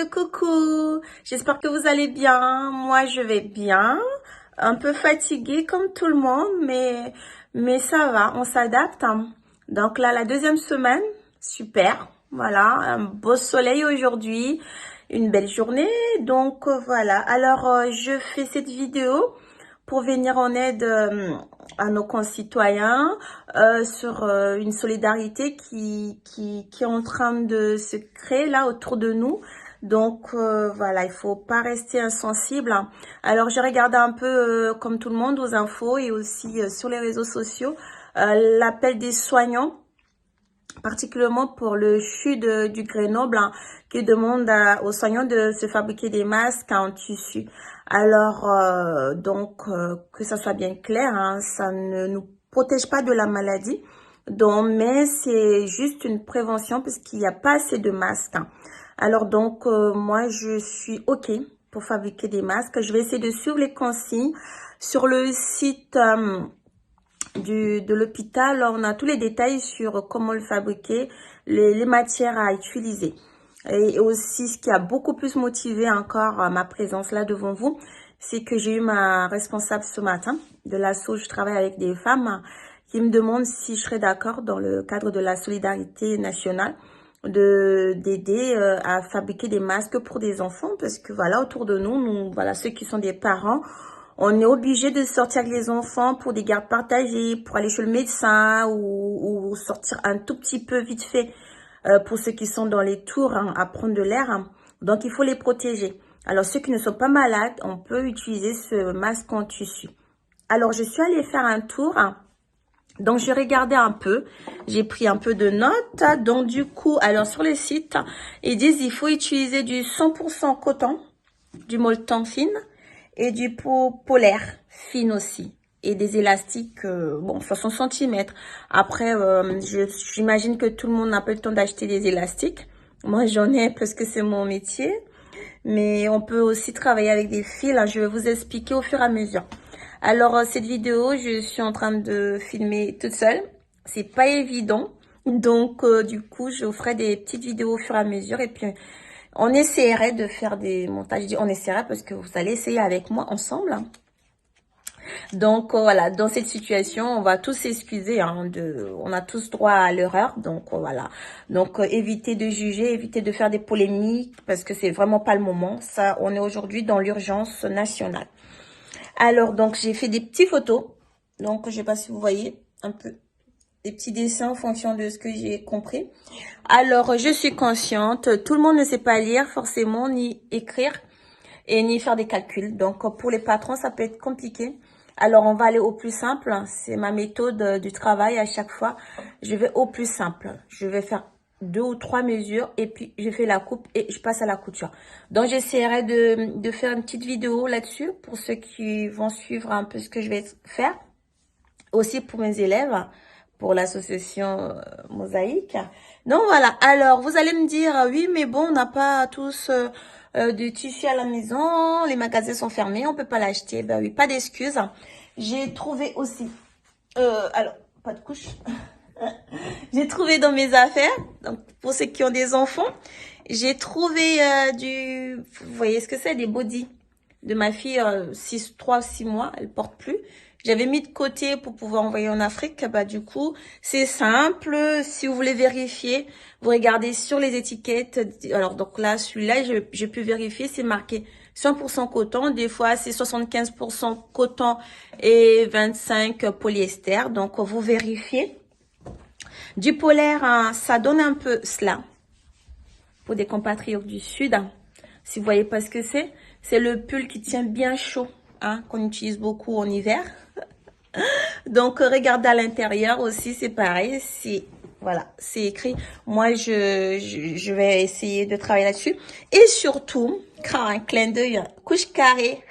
coucou, j'espère que vous allez bien. Moi, je vais bien, un peu fatiguée comme tout le monde, mais ça va, on s'adapte, hein. Donc là, la deuxième semaine, super. Voilà, un beau soleil aujourd'hui, une belle journée. Donc voilà, alors je fais cette vidéo pour venir en aide à nos concitoyens sur une solidarité qui est en train de se créer là autour de nous. Donc voilà, il faut pas rester insensible. Alors j'ai regardé un peu comme tout le monde aux infos et aussi sur les réseaux sociaux l'appel des soignants, particulièrement pour le CHU du Grenoble, qui demande aux soignants de se fabriquer des masques en tissu. Alors, que ça soit bien clair, hein, ça ne nous protège pas de la maladie, donc, mais c'est juste une prévention parce qu'il n'y a pas assez de masques, hein. Alors, moi, je suis OK pour fabriquer des masques. Je vais essayer de suivre les consignes sur le site de l'hôpital. On a tous les détails sur comment le fabriquer, les matières à utiliser. Et aussi, ce qui a beaucoup plus motivé encore ma présence là devant vous, c'est que j'ai eu ma responsable ce matin de l'asso où je travaille avec des femmes qui me demandent si je serais d'accord dans le cadre de la solidarité nationale d'aider à fabriquer des masques pour des enfants, parce que voilà, autour de nous, voilà, ceux qui sont des parents, on est obligé de sortir avec les enfants pour des gardes partagées, pour aller chez le médecin ou sortir un tout petit peu vite fait pour ceux qui sont dans les tours, hein, à prendre de l'air, hein. Donc, il faut les protéger. Alors, ceux qui ne sont pas malades, on peut utiliser ce masque en tissu. Alors, je suis allée faire un tour, hein. Donc, j'ai regardé un peu, j'ai pris un peu de notes. Donc, du coup, alors sur les sites, ils disent qu'il faut utiliser du 100% coton, du molleton fine et du polaire fine aussi. Et des élastiques, 60 cm. Après, j'imagine que tout le monde n'a pas le temps d'acheter des élastiques. Moi, j'en ai parce que c'est mon métier. Mais on peut aussi travailler avec des fils, hein. Je vais vous expliquer au fur et à mesure. Alors, cette vidéo, je suis en train de filmer toute seule. C'est pas évident. Donc, du coup, je vous ferai des petites vidéos au fur et à mesure. Et puis, on essaierait de faire des montages. Je dis on essaierait parce que vous allez essayer avec moi ensemble. Donc, voilà, dans cette situation, on va tous s'excuser, hein, on a tous droit à l'erreur. Donc, voilà. Donc, évitez de juger, évitez de faire des polémiques parce que c'est vraiment pas le moment. Ça, on est aujourd'hui dans l'urgence nationale. Alors, donc, j'ai fait des petites photos. Donc, je sais pas si vous voyez un peu des petits dessins en fonction de ce que j'ai compris. Alors, je suis consciente. Tout le monde ne sait pas lire forcément, ni écrire et ni faire des calculs. Donc, pour les patrons, ça peut être compliqué. Alors, on va aller au plus simple. C'est ma méthode du travail à chaque fois. Je vais au plus simple. Je vais faire 2 ou 3 mesures et puis je fais la coupe et je passe à la couture. Donc, j'essaierai de faire une petite vidéo là-dessus pour ceux qui vont suivre un peu ce que je vais faire. Aussi pour mes élèves, pour l'association Mosaïque. Donc, voilà. Alors, vous allez me dire, oui, mais bon, on n'a pas tous du tissu à la maison, les magasins sont fermés, on peut pas l'acheter. Ben oui, pas d'excuses. J'ai trouvé aussi, alors, pas de couche. J'ai trouvé dans mes affaires, donc pour ceux qui ont des enfants, j'ai trouvé vous voyez ce que c'est, des bodys de ma fille, 3-6 mois, elle porte plus. J'avais mis de côté pour pouvoir envoyer en Afrique. Bah, du coup, c'est simple. Si vous voulez vérifier, vous regardez sur les étiquettes. Alors, donc là, celui-là, j'ai pu vérifier, c'est marqué 100% coton. Des fois, c'est 75% coton et 25 polyester. Donc, vous vérifiez. Du polaire, hein, ça donne un peu cela. Pour des compatriotes du Sud, hein. Si vous voyez pas ce que c'est le pull qui tient bien chaud, hein, qu'on utilise beaucoup en hiver. Donc, regardez à l'intérieur aussi, c'est pareil. Voilà, c'est écrit. Moi, je vais essayer de travailler là-dessus. Et surtout, un clin d'œil, couche carrée.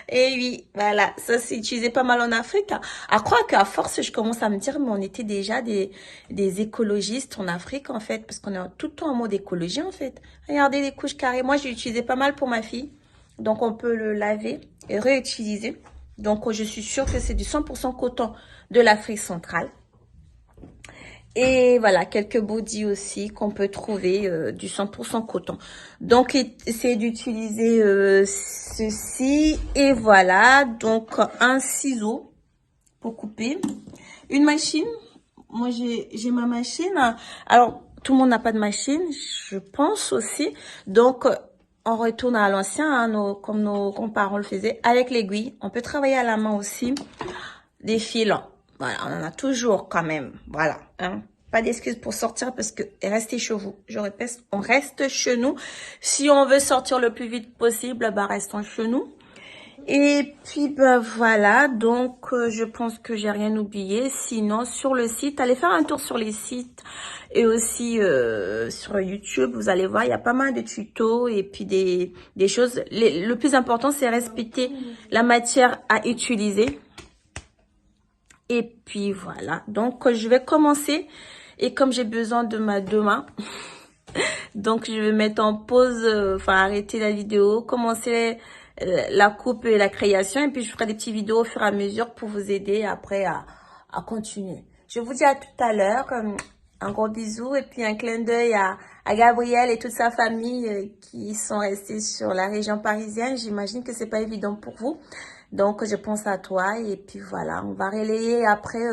Et oui, voilà, ça c'est utilisé pas mal en Afrique. À croire qu'à force, je commence à me dire, mais on était déjà des écologistes en Afrique, en fait, parce qu'on est tout le temps en mode écologie, en fait. Regardez les couches carrées. Moi, j'ai utilisé pas mal pour ma fille. Donc, on peut le laver et réutiliser. Donc, je suis sûre que c'est du 100% coton de l'Afrique centrale. Et voilà, quelques bodys aussi qu'on peut trouver du 100% coton. Donc, essayez d'utiliser ceci. Et voilà, donc un ciseau pour couper. Une machine. Moi, j'ai ma machine. Alors, tout le monde n'a pas de machine, je pense aussi. Donc, on retourne à l'ancien, hein, comme nos grands-parents le faisaient, avec l'aiguille. On peut travailler à la main aussi. Des fils. Voilà, on en a toujours quand même. Voilà, hein. Pas d'excuses pour sortir parce que restez chez vous. Je répète, on reste chez nous. Si on veut sortir le plus vite possible, bah restons chez nous. Et puis bah voilà, donc je pense que j'ai rien oublié. Sinon sur le site, allez faire un tour sur les sites et aussi sur YouTube. Vous allez voir, il y a pas mal de tutos et puis des choses. Le plus important, c'est respecter la matière à utiliser. Et puis voilà, donc je vais commencer. Et comme j'ai besoin de ma deux mains, donc je vais mettre en pause, enfin arrêter la vidéo, commencer la coupe et la création. Et puis je ferai des petites vidéos au fur et à mesure pour vous aider après à continuer. Je vous dis à tout à l'heure. Un gros bisou et puis un clin d'œil à Gabriel et toute sa famille qui sont restés sur la région parisienne. J'imagine que c'est pas évident pour vous. Donc, je pense à toi et puis voilà, on va relayer après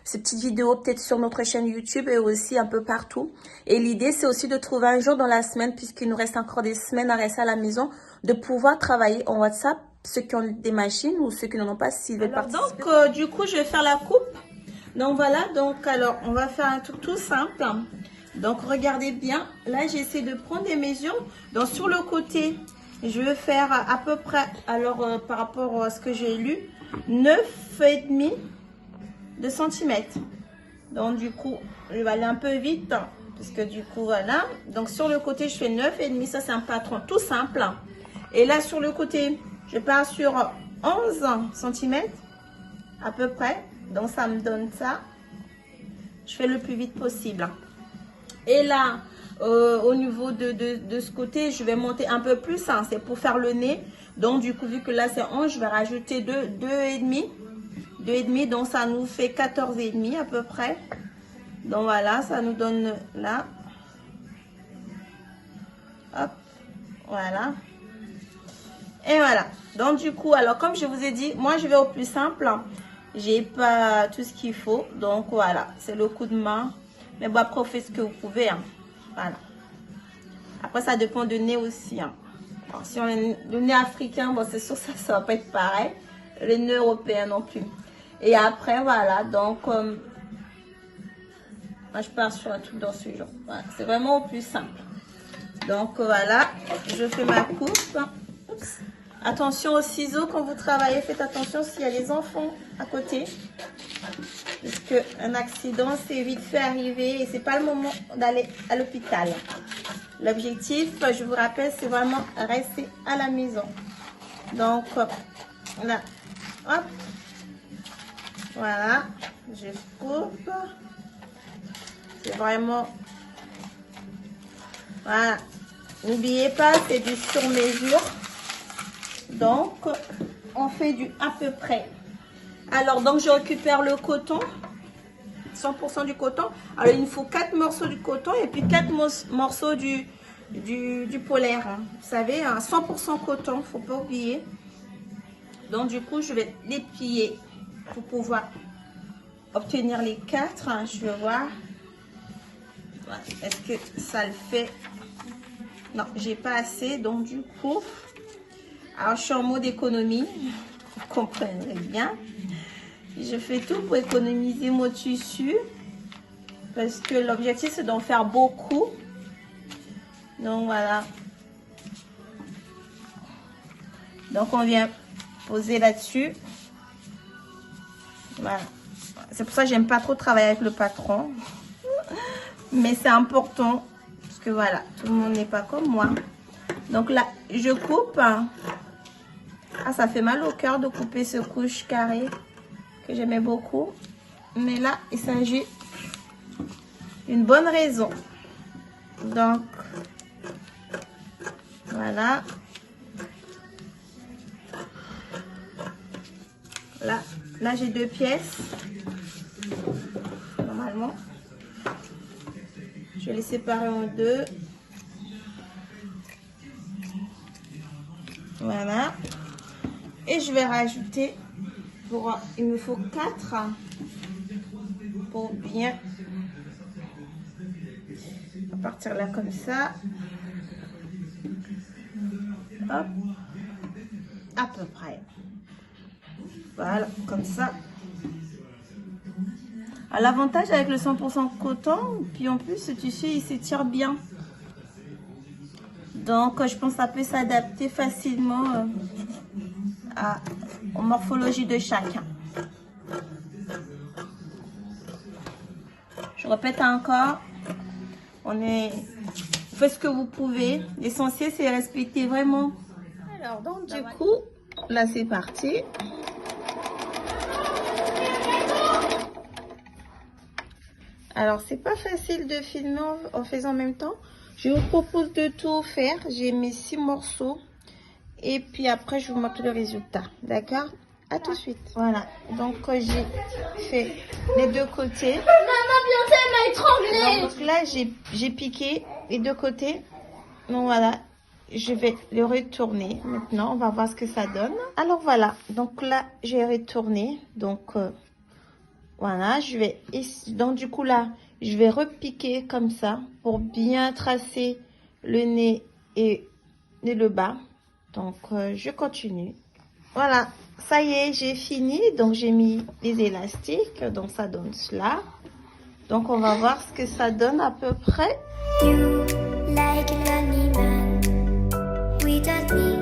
ces petites vidéos peut-être sur notre chaîne YouTube et aussi un peu partout. Et l'idée, c'est aussi de trouver un jour dans la semaine, puisqu'il nous reste encore des semaines à rester à la maison, de pouvoir travailler en WhatsApp, ceux qui ont des machines ou ceux qui n'en ont pas, s'ils veulent participer. Donc, du coup, je vais faire la coupe. Donc, voilà, donc alors, on va faire un truc tout simple. Donc, regardez bien, là, j'essaie de prendre des mesures. Donc, sur le côté... Je vais faire à peu près, alors par rapport à ce que j'ai lu, 9,5 de centimètres. Donc du coup, je vais aller un peu vite, parce que du coup, voilà. Donc sur le côté, je fais 9,5, ça c'est un patron tout simple. Et là sur le côté, je pars sur 11 centimètres, à peu près. Donc ça me donne ça. Je fais le plus vite possible. Et là... au niveau de ce côté, je vais monter un peu plus, hein, c'est pour faire le nez. Donc du coup, vu que là c'est 11, je vais rajouter 2,5, donc ça nous fait 14,5 à peu près. Donc voilà, ça nous donne là, hop, voilà. Et voilà, donc du coup, alors comme je vous ai dit, moi je vais au plus simple. J'ai pas tout ce qu'il faut, donc voilà, c'est le coup de main. Mais bon, après, faites ce que vous pouvez, hein. Voilà. Après, ça dépend du nez aussi, hein. Alors, si on a le nez africain, bon, c'est sûr que ça va pas être pareil. Le nez européen non plus. Et après, voilà. Donc, moi, je pars sur un truc dans ce genre. Voilà. C'est vraiment au plus simple. Donc, voilà. Je fais ma coupe. Oups. Attention aux ciseaux quand vous travaillez. Faites attention s'il y a les enfants à côté. Parce qu'un accident, c'est vite fait arriver. Et c'est pas le moment d'aller à l'hôpital. L'objectif, je vous rappelle, c'est vraiment rester à la maison. Donc, là, hop, voilà, je coupe. C'est vraiment, voilà. N'oubliez pas, c'est du sur-mesure. Donc, on fait du à peu près. Alors, donc, je récupère le coton. 100% du coton. Alors, il nous faut 4 morceaux du coton et puis 4 morceaux du polaire. Hein. Vous savez, 100% coton, il ne faut pas oublier. Donc, du coup, je vais les plier pour pouvoir obtenir les 4. Hein. Je vais voir. Voilà. Est-ce que ça le fait? Non, j'ai pas assez. Donc, du coup, alors, je suis en mode économie. Vous comprendrez bien. Je fais tout pour économiser mon tissu parce que l'objectif c'est d'en faire beaucoup. Donc voilà. Donc on vient poser là-dessus. Voilà. C'est pour ça que j'aime pas trop travailler avec le patron. Mais c'est important parce que voilà, tout le monde n'est pas comme moi. Donc là, je coupe. Ah, ça fait mal au cœur de couper ce couche carré que j'aimais beaucoup, mais là il s'agit d'une bonne raison. Donc voilà, là j'ai 2 pièces normalement. Je vais les séparer en deux. Voilà. Et je vais rajouter, il me faut 4 pour bien. On va partir là comme ça. Hop. À peu près. Voilà, comme ça. L'avantage avec le 100% coton, puis en plus ce tissu il s'étire bien. Donc je pense que ça peut s'adapter facilement aux morphologies de chacun. Je répète encore, faites ce que vous pouvez. L'essentiel c'est respecter vraiment. Alors donc du coup, là c'est parti. Alors, c'est pas facile de filmer en faisant en même temps. Je vous propose de tout faire. J'ai mis 6 morceaux. Et puis après, je vous montre le résultat. D'accord? À tout de suite. Voilà. Donc, j'ai fait les deux côtés. Maman, Beyoncé m'a étranglée. Donc là, j'ai piqué les deux côtés. Donc voilà. Je vais le retourner. Maintenant, on va voir ce que ça donne. Alors, voilà. Donc là, j'ai retourné. Donc... voilà, donc du coup là, je vais repiquer comme ça pour bien tracer le nez et le bas. Donc, je continue. Voilà, ça y est, j'ai fini. Donc, j'ai mis les élastiques. Donc, ça donne cela. Donc, on va voir ce que ça donne à peu près. You like a lonely man without me.